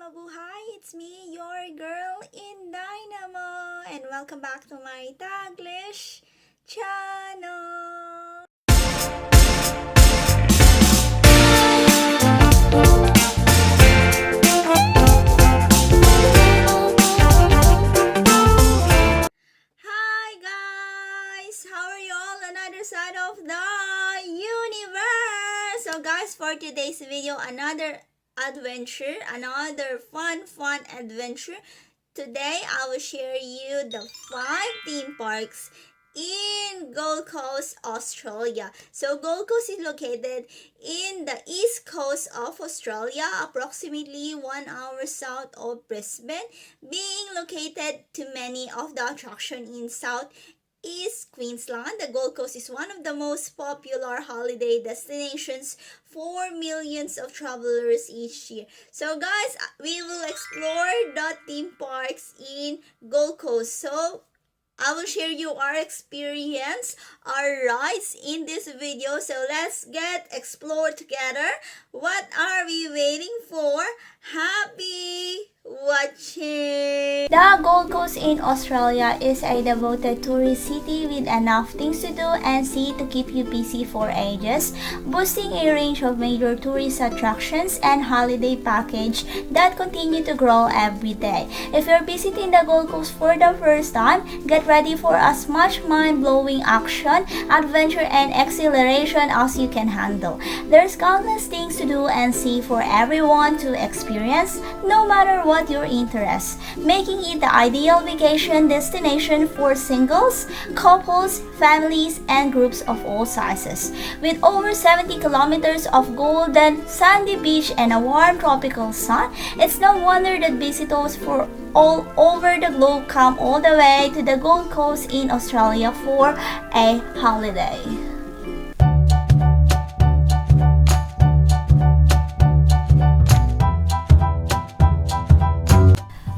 Mabuhay! It's me, your girl, InDaynaMo, and welcome back to my Taglish channel! Hi guys! How are you all on the other side of the universe? So guys, for today's video, another fun adventure. Today I will share you the 5 theme parks in Gold Coast, Australia. So Gold Coast is located in the east coast of Australia, approximately 1 hour south of Brisbane, being located to many of the attractions in Southeast Queensland. The Gold Coast is one of the most popular holiday destinations for millions of travelers each year. So guys, we will explore the theme parks in Gold Coast. So I will share you our experience, our rides in this video. So let's get explore together. What are we waiting for? Happy watching! The Gold Coast in Australia is a devoted tourist city with enough things to do and see to keep you busy for ages, boasting a range of major tourist attractions and holiday package that continue to grow every day. If you're visiting the Gold Coast for the first time, get ready for as much mind-blowing action, adventure, and exhilaration as you can handle. There's countless things to do and see for everyone to experience, no matter what your interest, making it the ideal vacation destination for singles, couples, families, and groups of all sizes. With over 70 kilometers of golden sandy beach and a warm tropical sun, it's no wonder that visitors from all over the globe come all the way to the Gold Coast in Australia for a holiday.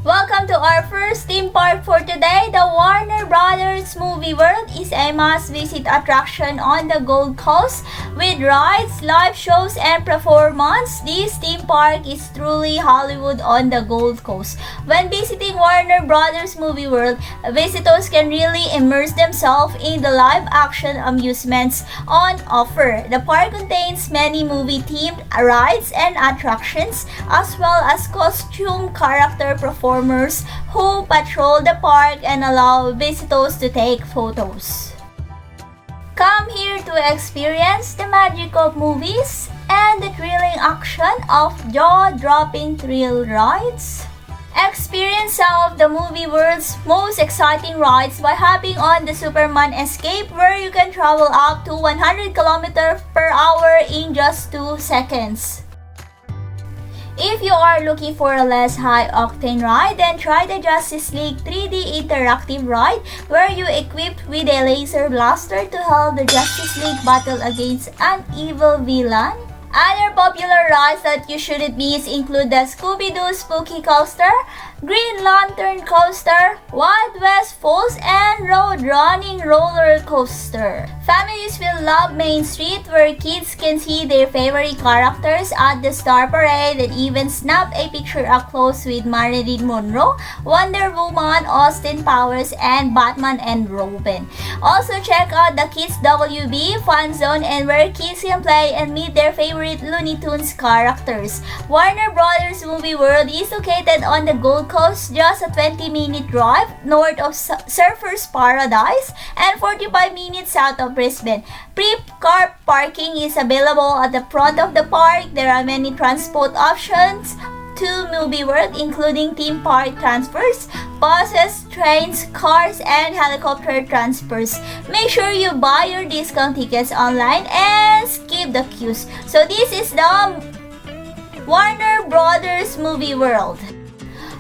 Welcome to our first theme park for today. The Warner Brothers Movie World is a must-visit attraction on the Gold Coast. With rides, live shows, and performance, this theme park is truly Hollywood on the Gold Coast. When visiting Warner Brothers Movie World, visitors can really immerse themselves in the live-action amusements on offer. The park contains many movie-themed rides and attractions, as well as costume character performers who patrol the park and allow visitors to take photos. Come here to experience the magic of movies and the thrilling action of jaw-dropping thrill rides. Experience some of the movie world's most exciting rides by hopping on the Superman Escape, where you can travel up to 100 km per hour in just 2 seconds. If you are looking for a less high-octane ride, then try the Justice League 3D interactive ride, where you're equipped with a laser blaster to help the Justice League battle against an evil villain. Other popular rides that you shouldn't miss include the Scooby-Doo Spooky Coaster, Green Lantern Coaster, Wild West Falls, and Road Running Roller Coaster. Families will love Main Street, where kids can see their favorite characters at the Star Parade and even snap a picture up close with Marilyn Monroe, Wonder Woman, Austin Powers, and Batman and Robin. Also check out the Kids WB Fun Zone, and where kids can play and meet their favorite Looney Tunes characters. Warner Brothers Movie World is located on the Gold Coast, just a 20-minute drive north of Surfers Paradise and 45 minutes south of Brisbane. Car parking is available at the front of the park. There are many transport options to Movie World, including theme park transfers, buses, trains, cars, and helicopter transfers. Make sure you buy your discount tickets online and skip the queues. So this is the Warner Brothers Movie World.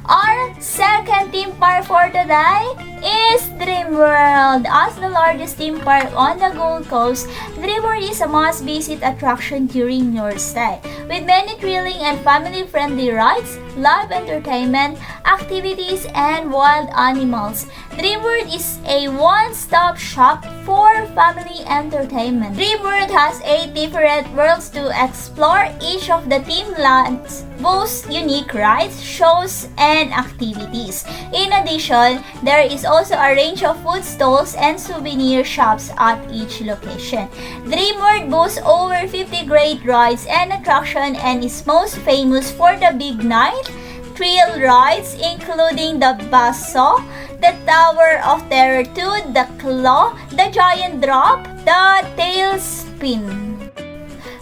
Our second theme park for today is Dreamworld. As the largest theme park on the Gold Coast, Dreamworld is a must-visit attraction during your stay. With many thrilling and family-friendly rides, live entertainment, activities, and wild animals. Dreamworld is a one-stop shop for family entertainment. Dreamworld has 8 different worlds to explore. Each of the theme lands boasts unique rides, shows, and activities. In addition, there is also a range of food stalls and souvenir shops at each location. Dreamworld boasts over 50 great rides and attractions and is most famous for the Big Night thrill rides, including the Basso, the Tower of Terror 2, the Claw, the Giant Drop, the Tailspin.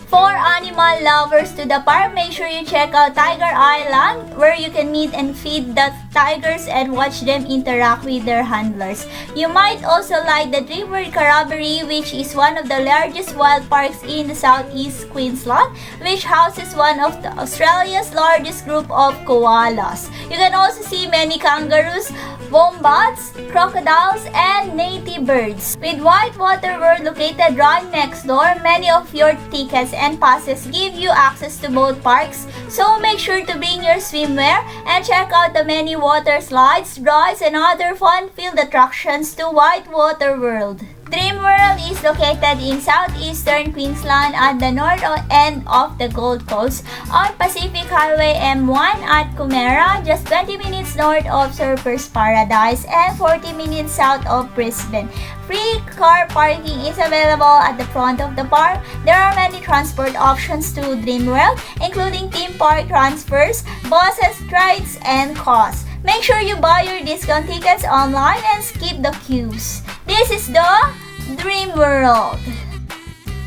For animal lovers to the park, make sure you check out Tiger Island, where you can meet and feed the tigers and watch them interact with their handlers. You might also like the Dreamworld Carabary, which is one of the largest wild parks in the southeast Queensland, which houses one of Australia's largest group of koalas. You can also see many kangaroos, wombats, crocodiles, and native birds. With WhiteWater World located right next door, many of your tickets and passes give you access to both parks, so make sure to bring your swimwear and check out the many water slides, rides, and other fun-filled attractions to WhiteWater World. Dreamworld is located in southeastern Queensland at the north end of the Gold Coast on Pacific Highway M1 at Coomera, just 20 minutes north of Surfers Paradise and 40 minutes south of Brisbane. Free car parking is available at the front of the park. There are many transport options to Dreamworld, including theme park transfers, buses, rides, and cars. Make sure you buy your discount tickets online and skip the queues. This is the Dreamworld.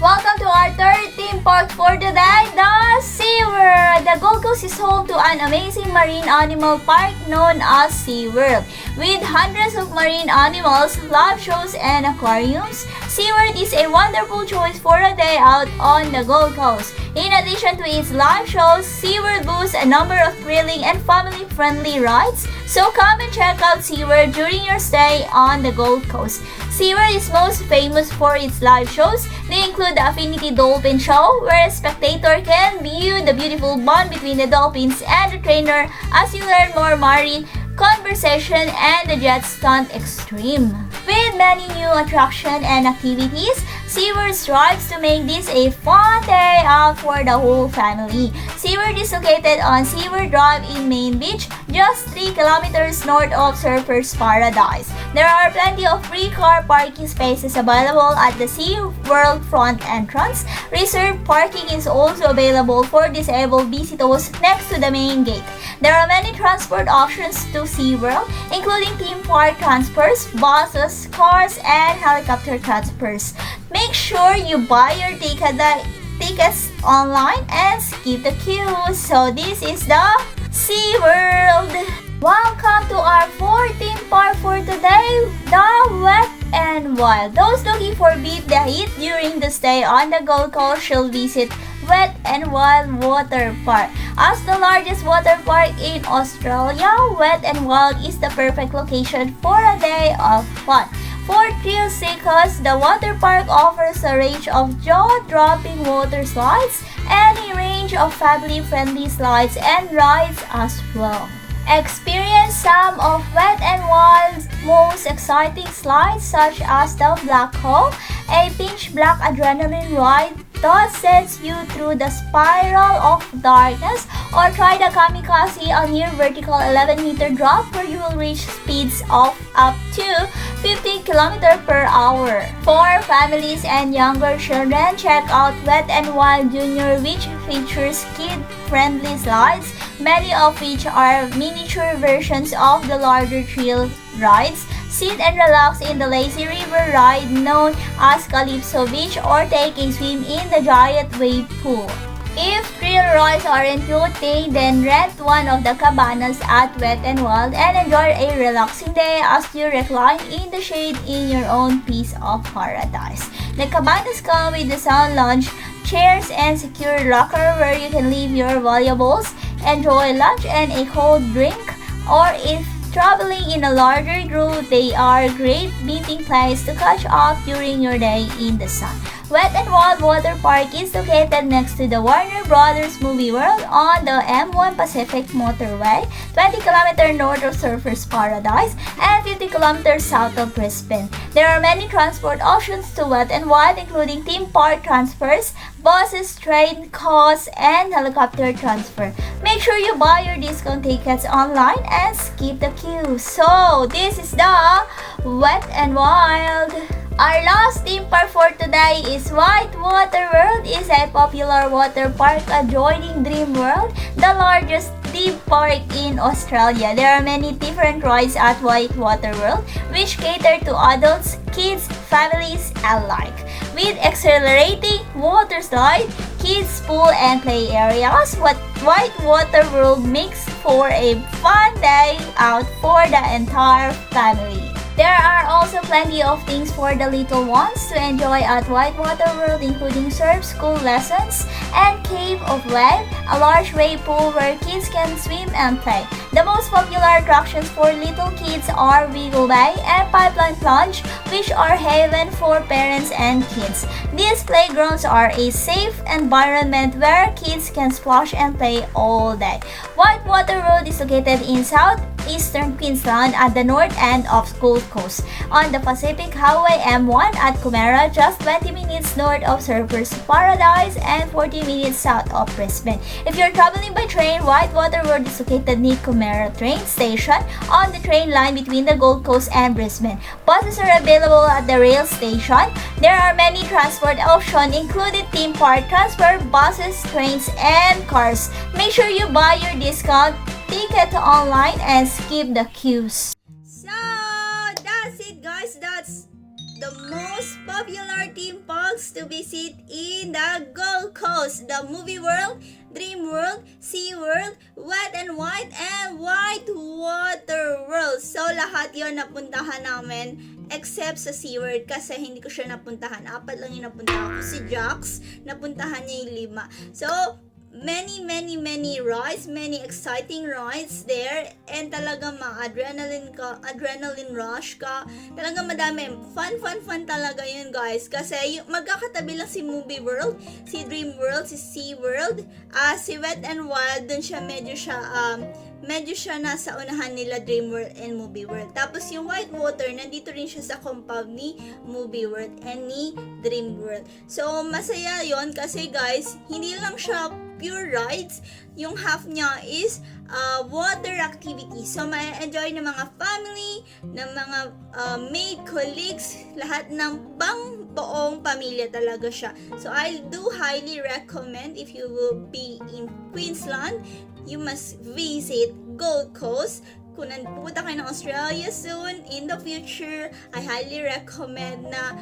Welcome to our third theme park for today, the SeaWorld. The Gold Coast is home to an amazing marine animal park known as SeaWorld. With hundreds of marine animals, live shows, and aquariums, SeaWorld is a wonderful choice for a day out on the Gold Coast. In addition to its live shows, SeaWorld boasts a number of thrilling and family-friendly rides, so come and check out SeaWorld during your stay on the Gold Coast. SeaWorld is most famous for its live shows. They include the Affinity Dolphin Show, where a spectator can view the beautiful bond between the dolphins and the trainer as you learn more marine conversation, and the Jet Stunt Extreme. With many new attractions and activities, SeaWorld strives to make this a fun day out for the whole family. SeaWorld is located on SeaWorld Drive in Main Beach, just 3 kilometers north of Surfers Paradise. There are plenty of free car parking spaces available at the SeaWorld front entrance. Reserved parking is also available for disabled visitors next to the main gate. There are many transport options to SeaWorld, including theme park transfers, buses, cars, and helicopter transfers. Make sure you buy your tickets online and skip the queue. So this is the SeaWorld. Welcome to our fourth theme park for today, the Wet and Wild. Those looking for beat the heat during the stay on the Gold Coast should visit Wet and Wild Water Park. As the largest water park in Australia, Wet and Wild is the perfect location for a day of fun. For thrill seekers, the water park offers a range of jaw-dropping water slides and a range of family-friendly slides and rides as well. Experience some of Wet and Wild's most exciting slides, such as the Black Hole, a pitch black adrenaline ride that sends you through the spiral of darkness, or try the Kamikaze, a near vertical 11-meter drop where you will reach speeds of up to 50 km per hour. For families and younger children, check out Wet and Wild Junior, which features kid-friendly slides, many of which are miniature versions of the larger thrill rides. Sit and relax in the lazy river ride known as Calypso Beach, or take a swim in the giant wave pool. If thrill rides aren't your thing, then rent one of the cabanas at Wet and Wild and enjoy a relaxing day as you recline in the shade in your own piece of paradise. The cabanas come with the sound lounge, chairs, and secure locker where you can leave your valuables, enjoy lunch and a cold drink, or if traveling in a larger group, they are a great meeting place to catch up during your day in the sun. Wet and Wild Water Park is located next to the Warner Brothers Movie World on the M1 Pacific Motorway, 20 km north of Surfers Paradise and 50 km south of Brisbane. There are many transport options to Wet and Wild, including theme park transfers, buses, train, cars, and helicopter transfer. Make sure you buy your discount tickets online and skip the queue. So, this is the Wet and Wild. Our last theme park for today is WhiteWater World. Is a popular water park adjoining Dreamworld, the largest theme park in Australia. There are many different rides at WhiteWater World, which cater to adults, kids, families alike. With accelerating water slide, kids pool and play areas, WhiteWater World makes for a fun day out for the entire family. There are also plenty of things for the little ones to enjoy at WhiteWater World, including surf school lessons and Cave of Wave, a large wave pool where kids can swim and play. The most popular attractions for little kids are Wiggle Bay and Pipeline Plunge, which are haven for parents and kids. These playgrounds are a safe environment where kids can splash and play all day. WhiteWater World is located in southeastern Queensland at the north end of Gold Coast, on the Pacific Highway M1 at Kumera, just 20 minutes north of Surfers Paradise and 40 minutes south of Brisbane. If you're traveling by train, WhiteWater World is located near Kumera train station on the train line between the Gold Coast and Brisbane. Buses are available at the rail station. There are many transport options, including theme park transfer, buses, trains, and cars. Make sure you buy your discount ticket online and skip the queues. So, that's it guys. That's the most popular theme parks to visit in the Gold Coast. The Movie World, Dreamworld, SeaWorld, Wet and Wild, and WhiteWater World. So, lahat yon napuntahan namin except sa SeaWorld kasi hindi ko siya napuntahan. 4 lang yung napuntahan ko. Si Jax, napuntahan niya yung 5. So, many rides, many exciting rides there, and talaga adrenaline rush ka, talaga madami, fun talaga yun guys, kasi magkakatabi lang si Movie World, si Dreamworld, si SeaWorld, si Wet and Wild, dun siya medyo siya nasa unahan nila Dreamworld and Movie World. Tapos yung WhiteWater, nandito rin siya sa compound ni Movie World and ni Dreamworld. So, masaya yon kasi guys, hindi lang siya pure rides, yung half niya is water activity. So, ma-enjoy ng mga family, ng mga maid, colleagues, lahat ng buong pamilya talaga siya. So, I do highly recommend if you will be in Queensland, you must visit Gold Coast. Kung pupunta kayo ng Australia soon, in the future, I highly recommend na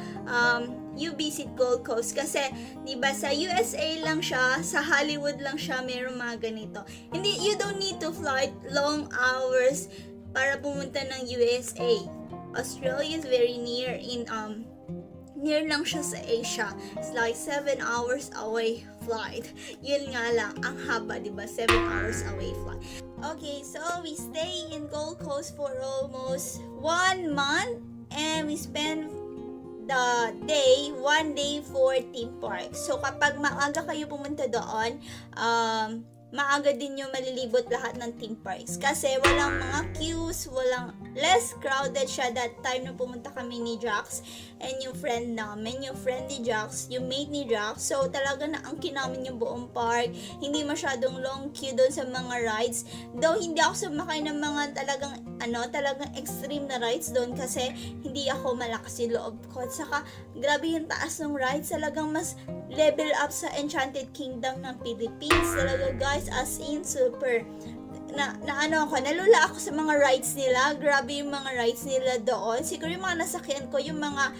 you visit Gold Coast. Kasi, di ba, sa USA lang siya, sa Hollywood lang siya, mayroong mga ganito. You don't need to fly long hours para pumunta ng USA. Australia is very near lang siya sa Asia. It's like 7 hours away flight. Yun nga lang, ang haba, di ba? 7 hours away flight. Okay, so we stay in Gold Coast for almost 1 month and we spend one day for theme park. So kapag maaga kayo pumunta doon, maaga din yung malilibot lahat ng theme parks. Kasi walang mga queues, less crowded siya that time na pumunta kami ni Jax and yung friend namin, yung friend ni Jax, yung mate ni Jax. So talaga na angkin namin yung buong park. Hindi masyadong long queue doon sa mga rides. Though hindi ako sumakay ng mga talagang extreme na rides doon kasi hindi ako malakas yung loob ko. At saka grabe yung taas ng rides. Talagang mas level up sa Enchanted Kingdom ng Philippines. Talaga guys, as in super nalula ako sa mga rides nila. Grabe yung mga rides nila doon. Siguro yung mga nasakyan ko, yung mga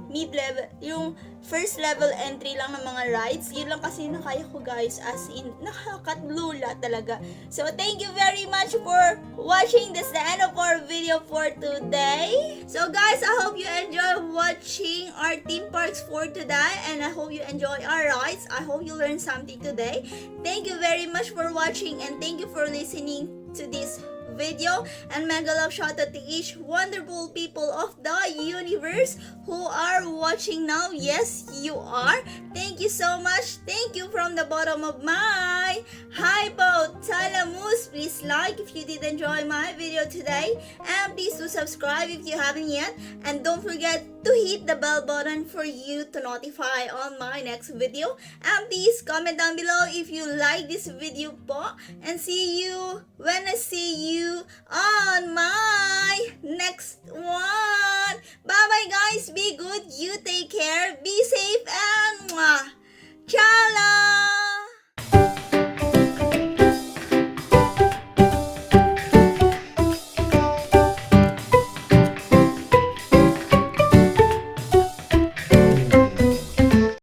mid-level, yung first level entry lang ng mga rides. Yun lang kasi nakaya ko guys, as in nakakatlula talaga. So thank you very much for watching. This is the end of our video for today. So guys, I hope you enjoy watching our theme parks for today, and I hope you enjoy our rides. I hope you learned something today. Thank you very much for watching, and thank you for listening to this video. And mega love shout out to each wonderful people of the universe who are watching now. Yes, you are. Thank you so much. Thank you from the bottom of my heart. Talamus, please like if you did enjoy my video today, and please do subscribe if you haven't yet, and don't forget to hit the bell button for you to notify on my next video. And please comment down below if you like this video po, and see you when I see you on my next